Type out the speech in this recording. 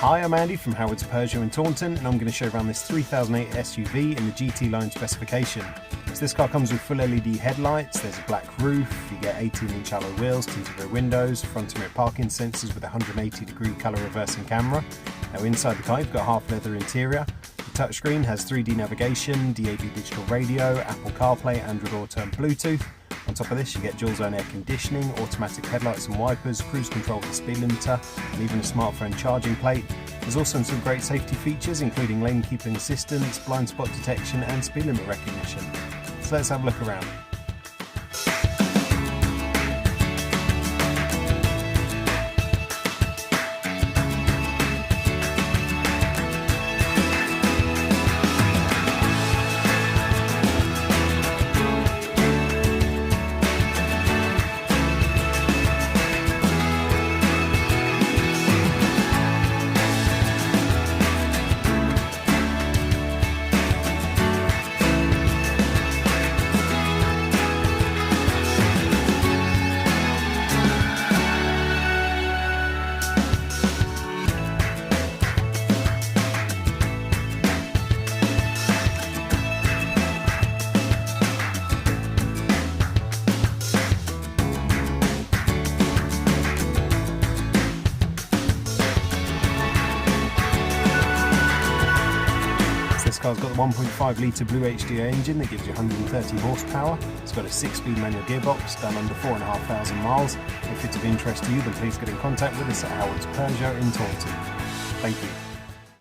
Hi, I'm Andy from Howard's Peugeot in Taunton, and I'm going to show you around this 3008 SUV in the GT line specification. So this car comes with full LED headlights, there's a black roof, you get 18-inch alloy wheels, tinted rear windows, front and rear parking sensors with a 180-degree colour reversing camera. Now inside the car you've got a half leather interior. The touchscreen has 3D navigation, DAB digital radio, Apple CarPlay, Android Auto and Bluetooth. On top of this you get dual zone air conditioning, automatic headlights and wipers, cruise control with the speed limiter and even a smartphone charging plate. There's also some great safety features including lane keeping assistance, blind spot detection and speed limit recognition. So let's have a look around. This car's got the 1.5 litre Blue HDI engine that gives you 130 horsepower. It's got a 6-speed manual gearbox done under 4,500 miles. If it's of interest to you, then please get in contact with us at Howard's Peugeot in Taunton. Thank you.